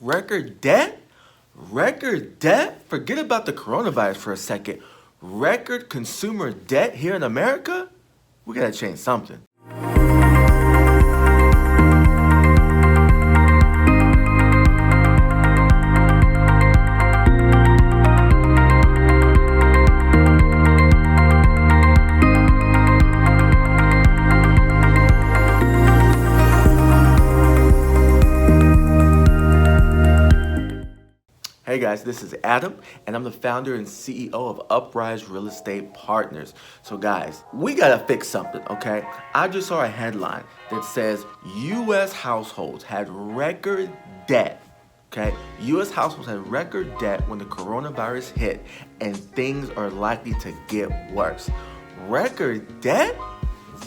Record debt? Record debt? Forget about the coronavirus for a second. Record consumer debt here in America? We gotta change something. Hey guys, this is Adam, and I'm the founder and CEO of Uprise Real Estate Partners. So guys, we gotta fix something, okay? I just saw a headline that says U.S. households had record debt, okay? U.S. households had record debt when the coronavirus hit, and things are likely to get worse. Record debt?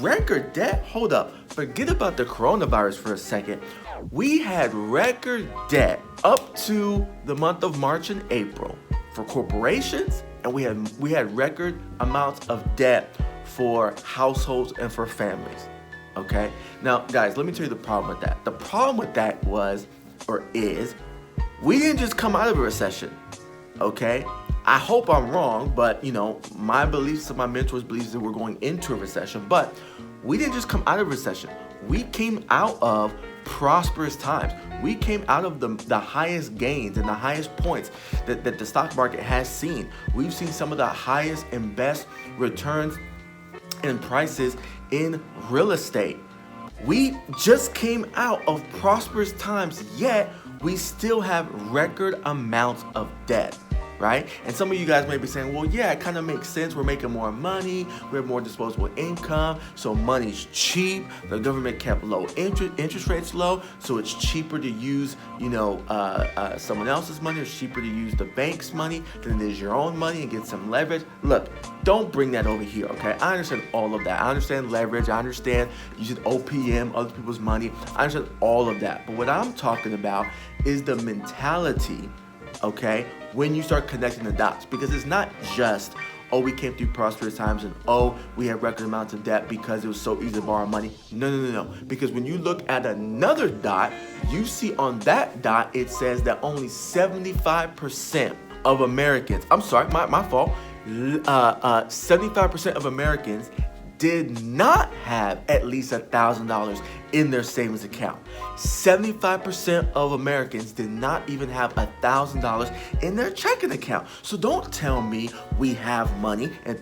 Record debt? Hold up. Forget about the coronavirus for a second. We had record debt up to the month of March and April for corporations, and we had record amounts of debt for households and for families. Okay? Now, guys, let me tell you the problem with that. The problem with that is, we didn't just come out of a recession. Okay? I hope I'm wrong, but my beliefs and my mentors' beliefs that we're going into a recession, but we didn't just come out of a recession. We came out of prosperous times. We came out of the highest gains and the highest points that the stock market has seen. We've seen some of the highest and best returns and prices in real estate. We just came out of prosperous times, yet we still have record amounts of debt. Right? And some of you guys may be saying, well, yeah, it kind of makes sense. We're making more money. We have more disposable income. So money's cheap. The government kept low interest rates low. So it's cheaper to use, someone else's money. It's cheaper to use the bank's money than it is your own money and get some leverage. Look, don't bring that over here, okay? I understand all of that. I understand leverage. I understand using OPM, other people's money. I understand all of that. But what I'm talking about is the mentality, okay, when you start connecting the dots, because it's not just, oh, we came through prosperous times and oh, we have record amounts of debt because it was so easy to borrow money. No. Because when you look at another dot, you see on that dot, it says that only 75% of Americans, I'm sorry, my fault, 75% of Americans did not have at least $1,000 in their savings account. 75% of Americans did not even have $1,000 in their checking account. So don't tell me we have money and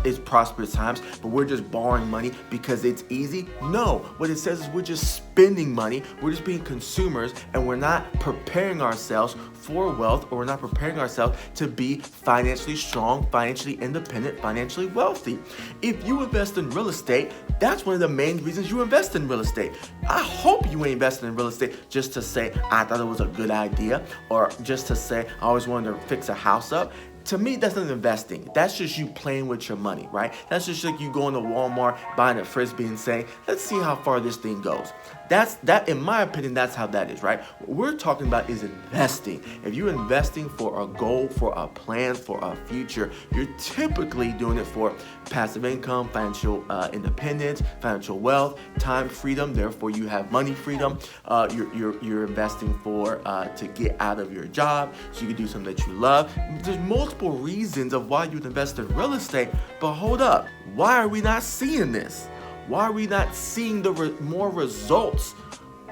it's prosperous times, but we're just borrowing money because it's easy. No, what it says is we're just spending money. We're just being consumers, and we're not preparing ourselves for wealth, or we're not preparing ourselves to be financially strong, financially independent, financially wealthy. If you invest in real estate, that's one of the main reasons you invest in real estate. I hope you ain't investing in real estate just to say, I thought it was a good idea, or just to say, I always wanted to fix a house up. To me, that's not investing. That's just you playing with your money, right? That's just like you going to Walmart, buying a Frisbee and saying, let's see how far this thing goes. That, in my opinion, that's how that is, right? What we're talking about is investing. If you're investing for a goal, for a plan, for a future, you're typically doing it for passive income, financial independence, financial wealth, time freedom. Therefore, you have money freedom. You're investing for to get out of your job so you can do something that you love. There's multiple reasons of why you'd invest in real estate, but hold up. Why are we not seeing this? Why are we not seeing more results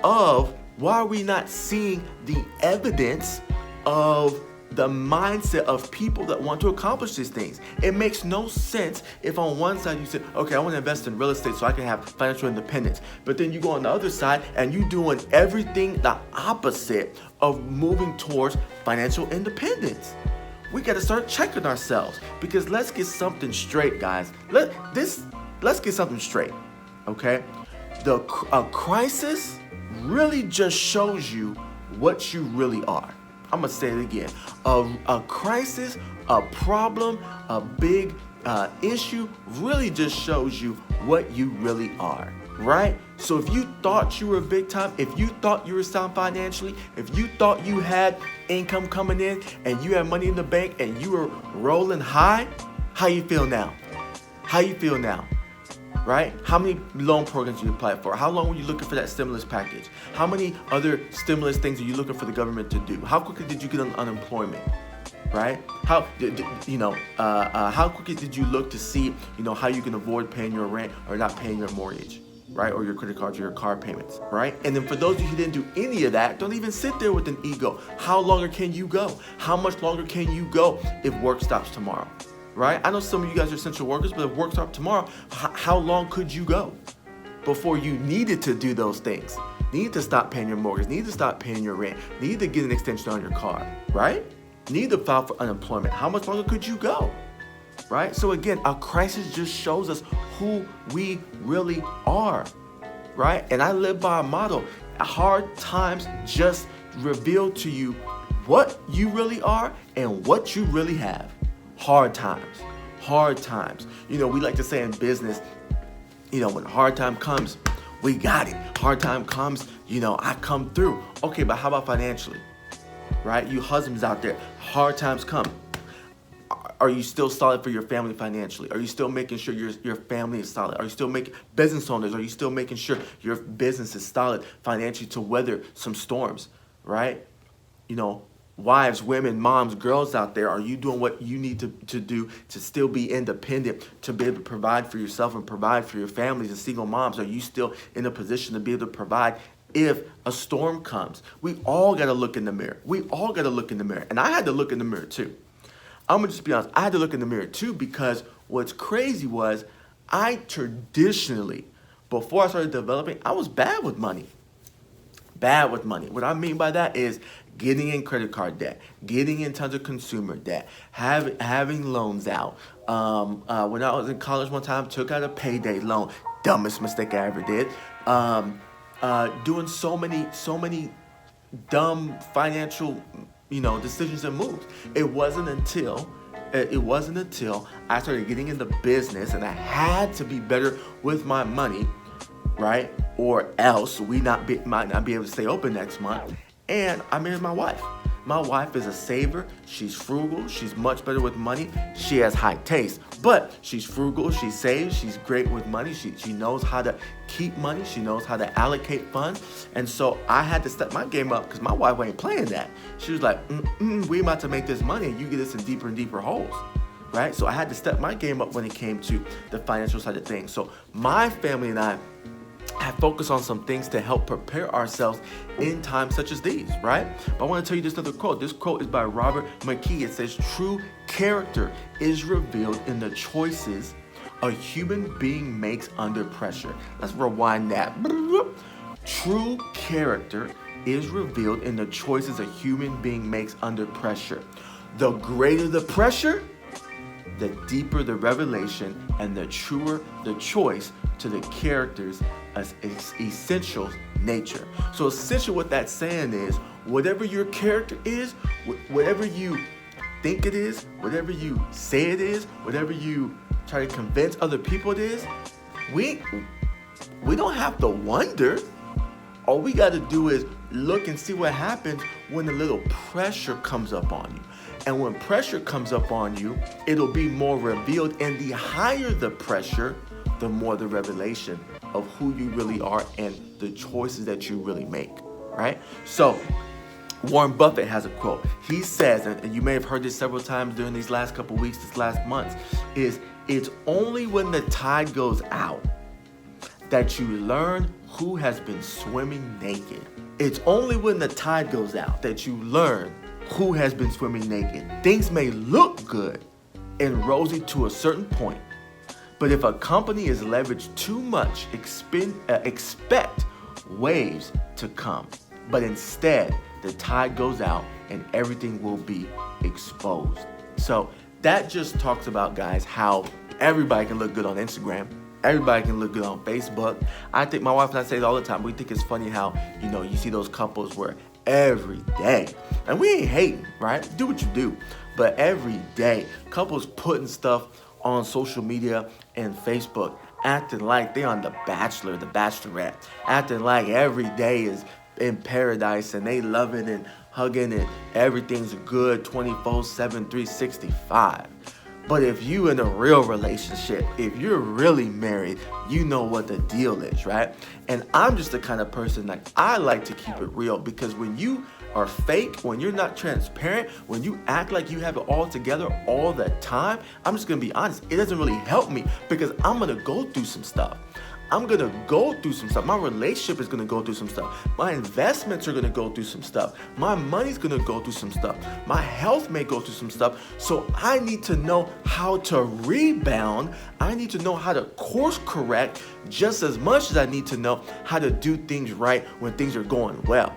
of, why are we not seeing the evidence of the mindset of people that want to accomplish these things? It makes no sense if on one side you say, okay, I want to invest in real estate so I can have financial independence. But then you go on the other side and you doing everything the opposite of moving towards financial independence. We got to start checking ourselves, because let's get something straight, guys. Let's get something straight, okay? A crisis really just shows you what you really are. I'm gonna say it again. A crisis, a problem, a big issue really just shows you what you really are, right? So if you thought you were big time, if you thought you were sound financially, if you thought you had income coming in and you had money in the bank and you were rolling high, how you feel now? How you feel now? right? How many loan programs you applied for? How long were you looking for that stimulus package? How many other stimulus things are you looking for the government to do? How quickly did you get unemployment? Right? How quickly did you look to see, how you can avoid paying your rent or not paying your mortgage, right? Or your credit cards or your car payments, right? And then for those of you who didn't do any of that, don't even sit there with an ego. How longer can you go? How much longer can you go if work stops tomorrow, right? I know some of you guys are essential workers, but if work stopped tomorrow, how long could you go before you needed to do those things? Need to stop paying your mortgage, need to stop paying your rent, need to get an extension on your car, right? Need to file for unemployment. How much longer could you go? Right? So again, a crisis just shows us who we really are. Right? And I live by a motto. Hard times just reveal to you what you really are and what you really have. Hard times. Hard times. We like to say in business, when hard time comes, we got it. Hard time comes, I come through. Okay, but how about financially? Right? You husbands out there, hard times come. Are you still solid for your family financially? Are you still making sure your family is solid? Are you still making business owners? Are you still making sure your business is solid financially to weather some storms? Right? Wives, women, moms, girls out there, are you doing what you need to do to still be independent, to be able to provide for yourself and provide for your families? And single moms, are you still in a position to be able to provide if a storm comes? We all got to look in the mirror. We all got to look in the mirror. And I had to look in the mirror too. I'm going to just be honest. I had to look in the mirror too, because what's crazy was I traditionally, before I started developing, I was bad with money. Bad with money. What I mean by that is getting in credit card debt, getting in tons of consumer debt, having loans out. When I was in college one time, took out a payday loan. Dumbest mistake I ever did. Doing so many dumb financial, decisions and moves. It wasn't until I started getting into business and I had to be better with my money, right? Or else we might not be able to stay open next month. And I married my wife. My wife is a saver. She's frugal. She's much better with money. She has high taste, but she's frugal. She saves. She's great with money. She knows how to keep money. She knows how to allocate funds. And so I had to step my game up because my wife ain't playing that. She was like, we about to make this money and you get us in deeper and deeper holes. Right? So I had to step my game up when it came to the financial side of things. So my family and I have focused on some things to help prepare ourselves in times such as these, right? But I want to tell you this other quote. This quote is by Robert McKee. It says, true character is revealed in the choices a human being makes under pressure. Let's rewind that. True character is revealed in the choices a human being makes under pressure. The greater the pressure, the deeper the revelation and the truer the choice to the character's essential nature. So essentially what that's saying is, whatever your character is, whatever you think it is, whatever you say it is, whatever you try to convince other people it is, we don't have to wonder. All we got to do is look and see what happens when a little pressure comes up on you. And when pressure comes up on you, it'll be more revealed. And the higher the pressure, the more the revelation of who you really are and the choices that you really make, right? So Warren Buffett has a quote. He says, and you may have heard this several times during these last couple weeks, this last months, is it's only when the tide goes out that you learn who has been swimming naked. It's only when the tide goes out that you learn who has been swimming naked. Things may look good and rosy to a certain point, but if a company is leveraged too much, expect waves to come. But instead, the tide goes out and everything will be exposed. So that just talks about, guys, how everybody can look good on Instagram. Everybody can look good on Facebook. I think my wife and I say it all the time. We think it's funny how, you see those couples where every day, and we ain't hating, right? Do what you do. But every day, couples putting stuff on social media and Facebook, acting like they on The Bachelor, The Bachelorette, acting like every day is in paradise and they loving and hugging and everything's good 24/7, 365. But if you in a real relationship, if you're really married, you know what the deal is, right? And I'm just the kind of person, like, I like to keep it real, because when you are fake, when you're not transparent, when you act like you have it all together all the time, I'm just gonna be honest, it doesn't really help me, because I'm gonna go through some stuff. I'm gonna go through some stuff. My relationship is gonna go through some stuff. My investments are gonna go through some stuff. My money's gonna go through some stuff. My health may go through some stuff. So I need to know how to rebound. I need to know how to course correct just as much as I need to know how to do things right when things are going well.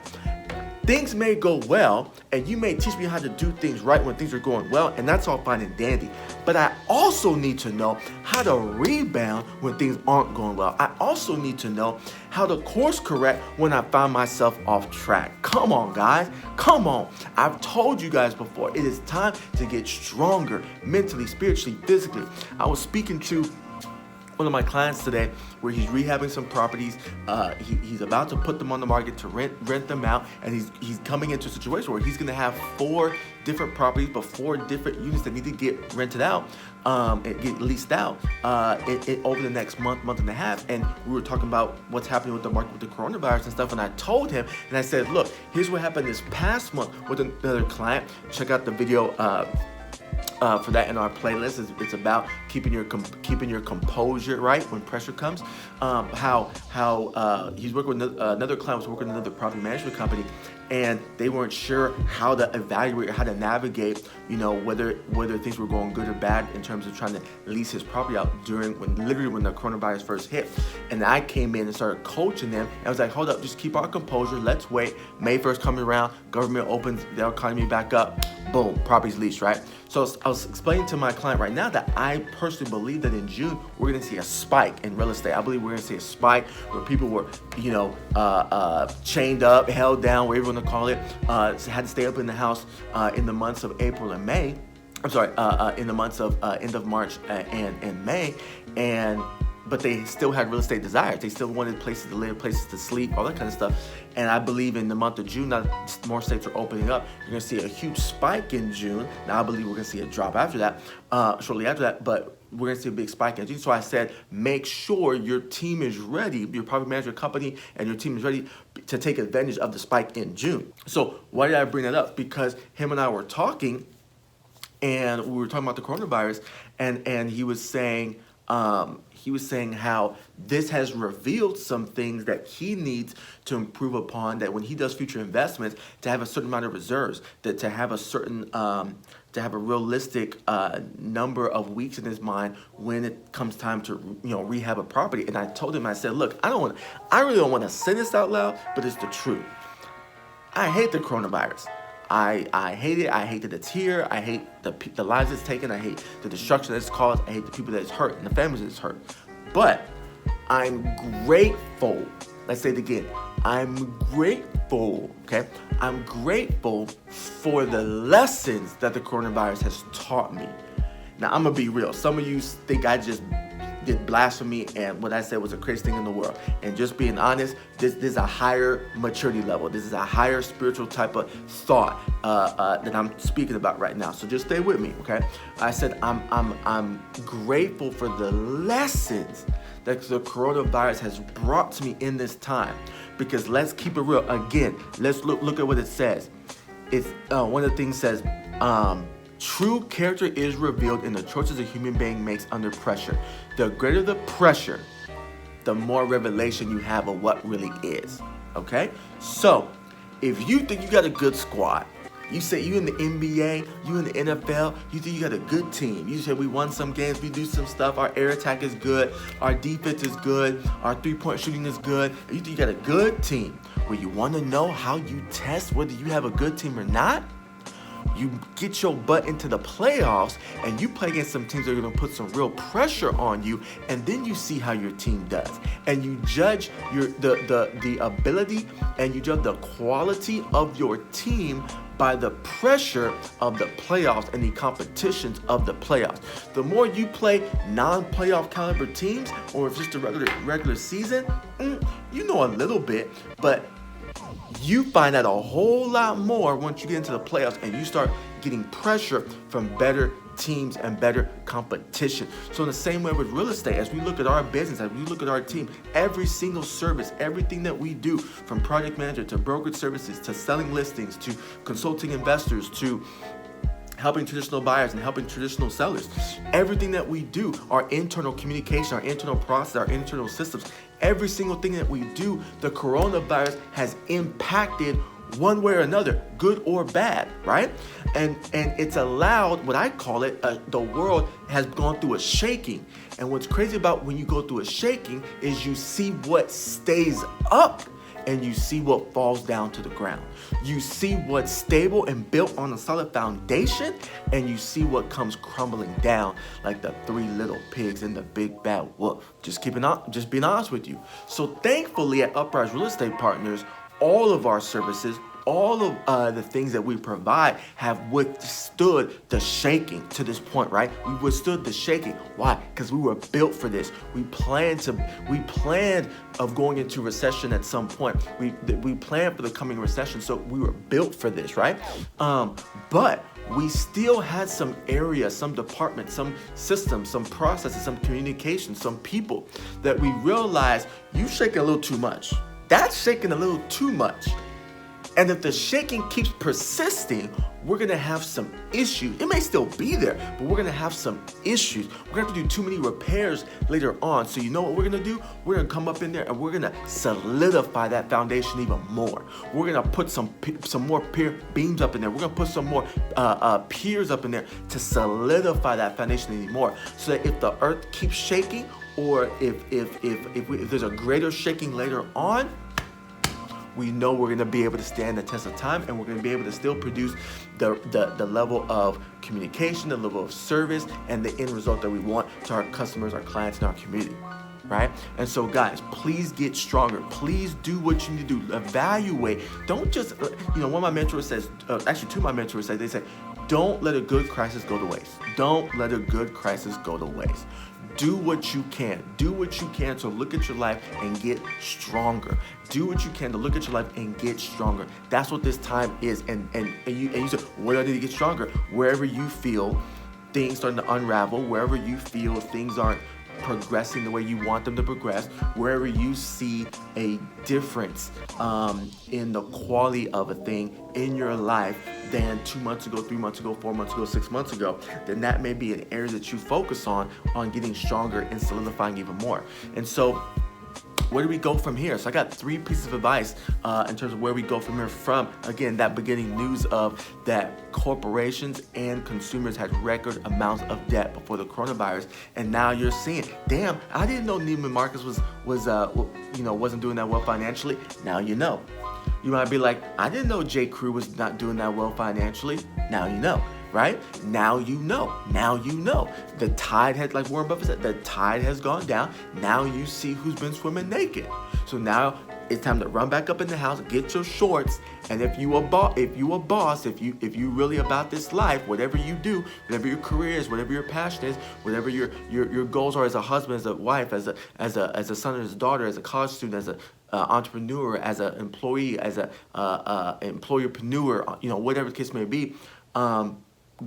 Things may go well, and you may teach me how to do things right when things are going well, and that's all fine and dandy. But I also need to know how to rebound when things aren't going well. I also need to know how to course correct when I find myself off track. Come on, guys. Come on. I've told you guys before, it is time to get stronger mentally, spiritually, physically. I was speaking to one of my clients today where he's rehabbing some properties. He's about to put them on the market to rent them out, and he's coming into a situation where he's going to have 4 different properties, but 4 different units that need to get rented out and get leased out over the next month and a half. And we were talking about what's happening with the market with the coronavirus and stuff, and I told him, and I said, look, here's what happened this past month with another client. Check out the video for that in our playlist. It's about keeping your composure, right, when pressure comes. How he's working with another client was working with another property management company, and they weren't sure how to evaluate or how to navigate, whether things were going good or bad in terms of trying to lease his property out when the coronavirus first hit. And I came in and started coaching them. And I was like, hold up, just keep our composure. Let's wait. May 1st coming around, government opens, the economy back up, boom, property's leased, right? So I was explaining to my client right now that I personally believe that in June, we're going to see a spike in real estate. I believe we're going to see a spike where people were, chained up, held down, whatever you want to call it, had to stay up in the house in the months of April and May. I'm sorry, in the months of end of March and May. But they still had real estate desires. They still wanted places to live, places to sleep, all that kind of stuff. And I believe in the month of June, now more states are opening up, you're going to see a huge spike in June. Now I believe we're going to see a drop after that, shortly after that, but we're going to see a big spike in June. So I said, make sure your team is ready, your property management company and your team is ready to take advantage of the spike in June. So why did I bring that up? Because him and I were talking, and we were talking about the coronavirus, and he was saying how this has revealed some things that he needs to improve upon, that when he does future investments, to have a certain amount of reserves, that to have a certain, to have a realistic number of weeks in his mind when it comes time to, rehab a property. And I told him, I said, look, I really don't want to say this out loud, but it's the truth. I hate the coronavirus. I hate it. I hate that it's here. I hate the lives it's taken. I hate the destruction that it's caused. I hate the people that it's hurt and the families that it's hurt. But I'm grateful. Let's say it again. I'm grateful, okay? I'm grateful for the lessons that the coronavirus has taught me. Now, I'm going to be real. Some of you think I just did blasphemy and what I said was the craziest thing in the world. And just being honest, this is a higher maturity level. This is a higher spiritual type of thought that I'm speaking about right now. So just stay with me, okay? I said I'm grateful for the lessons that the coronavirus has brought to me in this time. Because let's keep it real. Again, let's look at what it says. It's one of the things says, true character is revealed in the choices a human being makes under pressure. The greater the pressure, the more revelation you have of what really is. Okay? So, if you think you got a good squad, you say you in the NBA, you in the NFL, you think you got a good team. You say we won some games, we do some stuff, our air attack is good, our defense is good, our three-point shooting is good, and you think you got a good team. Well, you want to know how you test whether you have a good team or not? You get your butt into the playoffs and you play against some teams that are going to put some real pressure on you, and then you see how your team does. And you judge the ability and you judge the quality of your team by the pressure of the playoffs and the competitions of the playoffs. The more you play non-playoff caliber teams, or if it's just a regular season, you know a little bit, but You find out a whole lot more once you get into the playoffs and you start getting pressure from better teams and better competition. So in the same way with real estate, as we look at our business, as we look at our team, every single service, everything that we do, from project manager to brokerage services to selling listings to consulting investors to helping traditional buyers and helping traditional sellers, everything that we do, our internal communication, our internal process, our internal systems, every single thing that we do, the coronavirus has impacted one way or another, good or bad, right? And it's allowed, what I call it, the world has gone through a shaking. And what's crazy about when you go through a shaking is you see what stays up and you see what falls down to the ground. You see what's stable and built on a solid foundation, and you see what comes crumbling down like the three little pigs and the big bad wolf. Just being honest with you. So thankfully at Uprise Real Estate Partners, all of our services, all of the things that we provide have withstood the shaking to this point, right? We withstood the shaking. Why? Because we were built for this. We planned of going into recession at some point. We planned for the coming recession, so we were built for this, right? But we still had some areas, some departments, some systems, some processes, some communication, some people that we realized you shaking a little too much. That's shaking a little too much. And if the shaking keeps persisting, we're going to have some issues. It may still be there, but we're going to have some issues. We're going to have to do too many repairs later on. So you know what we're going to do? We're going to come up in there and we're going to solidify that foundation even more. We're going to put some more pier beams up in there. We're going to put some more piers up in there to solidify that foundation even more. So that if the earth keeps shaking, or if there's a greater shaking later on, we know we're going to be able to stand the test of time, and we're going to be able to still produce the level of communication, the level of service, and the end result that we want to our customers, our clients, and our community, right? And so guys, please get stronger. Please do what you need to do. Evaluate. Don't just, one of my mentors says, actually two of my mentors say, they say, don't let a good crisis go to waste. Don't let a good crisis go to waste. Do what you can. Do what you can to look at your life and get stronger. Do what you can to look at your life and get stronger. That's what this time is. And you say, where do I need to get stronger? Wherever you feel things starting to unravel, wherever you feel things aren't progressing the way you want them to progress, wherever you see a difference in the quality of a thing in your life than 2 months ago, 3 months ago, 4 months ago, 6 months ago, then that may be an area that you focus on getting stronger and solidifying even more. And so where do we go from here? So I got 3 pieces of advice in terms of where we go from here, from, again, that beginning news of that corporations and consumers had record amounts of debt before the coronavirus. And now you're seeing, damn, I didn't know Neiman Marcus wasn't doing that well financially. Now you know. You might be like, I didn't know J. Crew was not doing that well financially. Now you know. Right? Now you know. Now you know. The tide had, like Warren Buffett said, the tide has gone down. Now you see who's been swimming naked. So now it's time to run back up in the house, get your shorts, and if you a boss, if you really about this life, whatever you do, whatever your career is, whatever your passion is, whatever your goals are as a husband, as a wife, as a son, as a daughter, as a college student, as a entrepreneur, as an employee, as a employerpreneur, whatever the case may be.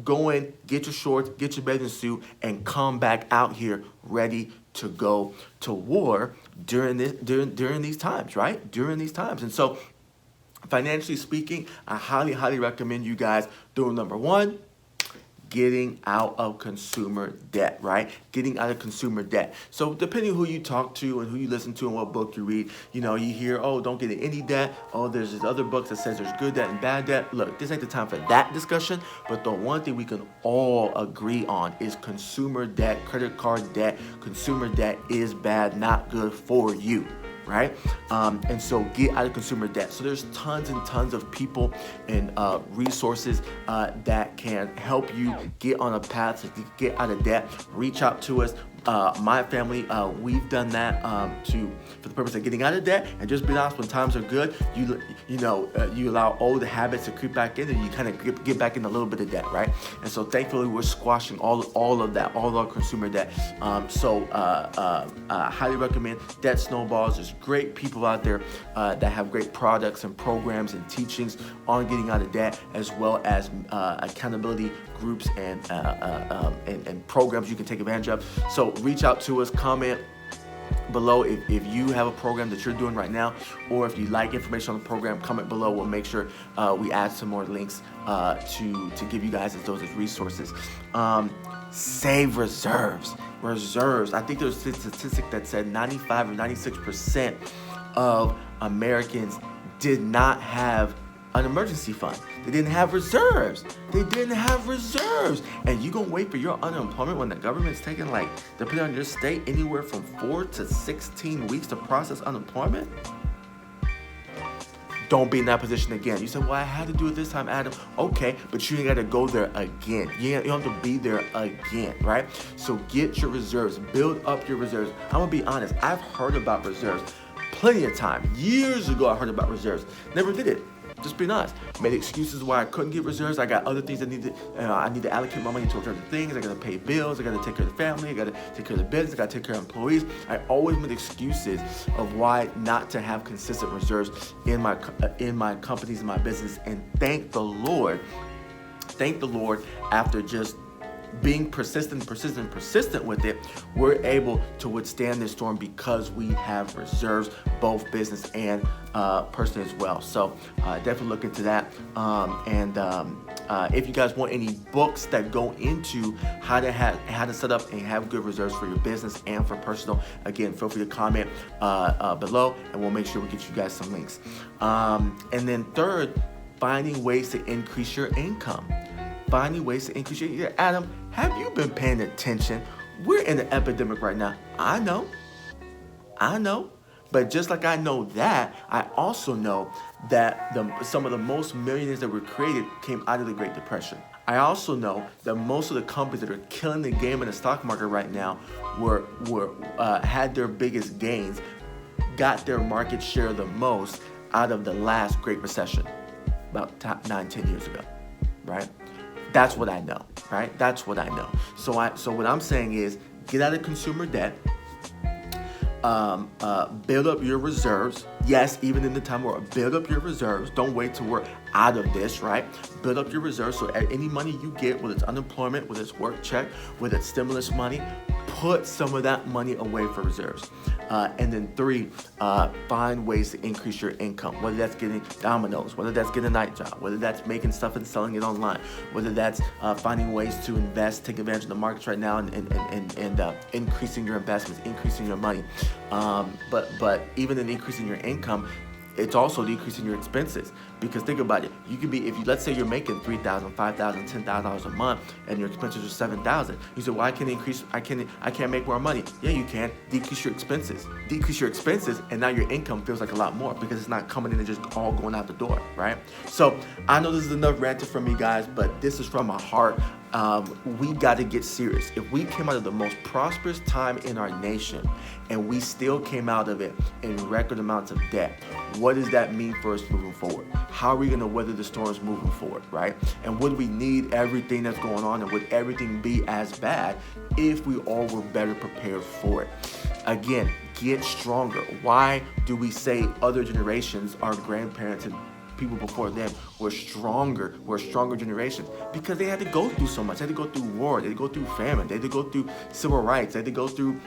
Go in, get your shorts, get your bathing suit, and come back out here ready to go to war during these times, right? During these times. And so, financially speaking, I highly, highly recommend you guys doing number 1, getting out of consumer debt, right? Getting out of consumer debt. So depending on who you talk to and who you listen to and what book you read, you hear, oh, don't get in any debt. Oh, there's this other book that says there's good debt and bad debt. Look, this ain't the time for that discussion, but the one thing we can all agree on is consumer debt, credit card debt. Consumer debt is bad, not good for you. Right? And so get out of consumer debt. So there's tons and tons of people and resources that can help you get on a path to get out of debt. Reach out to us. My family, we've done that for the purpose of getting out of debt. And just be honest, when times are good, you allow old habits to creep back in, and you kind of get back in a little bit of debt, right? And so thankfully, we're squashing all of that, all our consumer debt. Highly recommend Debt Snowballs. There's great people out there that have great products and programs and teachings on getting out of debt, as well as accountability groups and programs you can take advantage of. So reach out to us, comment below if you have a program that you're doing right now, or if you like information on the program, comment below. We'll make sure we add some more links to give you guys those as resources. Save reserves. I think there was a statistic that said 95 or 96% of Americans did not have an emergency fund. They didn't have reserves. And you gonna wait for your unemployment when the government's taking, like, depending on your state, anywhere from 4 to 16 weeks to process unemployment? Don't be in that position again. You said, well, I had to do it this time, Adam. Okay, but you ain't got to go there again. You don't have to be there again, right? So get your reserves. Build up your reserves. I'm going to be honest. I've heard about reserves plenty of time. Years ago, I heard about reserves. Never did it. Just being honest. Made excuses why I couldn't get reserves. I got other things I need to allocate my money towards other things. I got to pay bills. I got to take care of the family. I got to take care of the business. I got to take care of employees. I always made excuses of why not to have consistent reserves in my companies, in my business. And thank the Lord, after just being persistent with it, we're able to withstand this storm because we have reserves, both business and personal as well. So definitely look into that. If you guys want any books that go into how to set up and have good reserves for your business and for personal, again, feel free to comment below, and we'll make sure we get you guys some links. And then third, finding ways to increase your income. Adam, have you been paying attention? We're in an epidemic right now. I know. But just like I know that, I also know that some of the most millionaires that were created came out of the Great Depression. I also know that most of the companies that are killing the game in the stock market right now had their biggest gains, got their market share the most out of the last Great Recession, about 9-10 years ago, right? That's what I know, right? So what I'm saying is, get out of consumer debt, build up your reserves. Yes, even in the time where build up your reserves. Don't wait till we're out of this, right? Build up your reserves, so any money you get, whether it's unemployment, whether it's work check, whether it's stimulus money, put some of that money away for reserves. And then 3, find ways to increase your income, whether that's getting Domino's, whether that's getting a night job, whether that's making stuff and selling it online, whether that's finding ways to invest, take advantage of the markets right now, and increasing your investments, increasing your money. But even in increasing your income, it's also decreasing your expenses. Because think about it, you could be, let's say you're making $3,000, $5,000, $10,000 a month, and your expenses are $7,000. You say, well, I can't make more money. Yeah, you can. Decrease your expenses, and now your income feels like a lot more because it's not coming in and just all going out the door, right? So I know this is enough ranting from me, guys, but this is from my heart. We got to get serious. If we came out of the most prosperous time in our nation and we still came out of it in record amounts of debt, what does that mean for us moving forward? How are we going to weather the storms moving forward, right? And would we need everything that's going on, and would everything be as bad if we all were better prepared for it? Again, get stronger. Why do we say other generations, our grandparents and people before them, were stronger generation? Because they had to go through so much. They had to go through war. They had to go through famine. They had to go through civil rights. They had to go through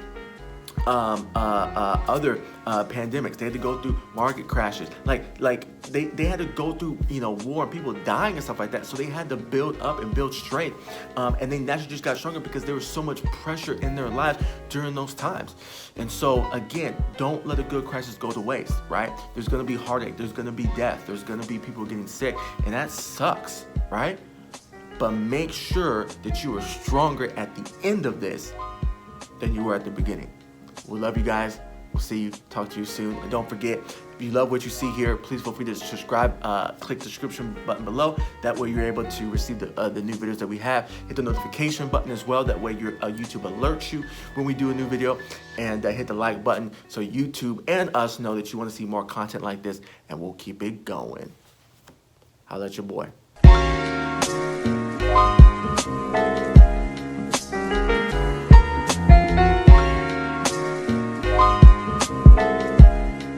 other pandemics. They had to go through market crashes. They had to go through war and people dying and stuff like that. So they had to build up and build strength, and they naturally just got stronger because there was so much pressure in their lives during those times. And so again, don't let a good crisis go to waste, right? There's gonna be heartache. There's gonna be death. There's gonna be people getting sick, and that sucks, right? But make sure that you are stronger at the end of this than you were at the beginning. We love you guys. We'll see you. Talk to you soon. And don't forget, if you love what you see here, please feel free to subscribe. Click the subscription button below. That way you're able to receive the new videos that we have. Hit the notification button as well. That way your YouTube alerts you when we do a new video. And hit the like button so YouTube and us know that you want to see more content like this. And we'll keep it going. Holla at your boy.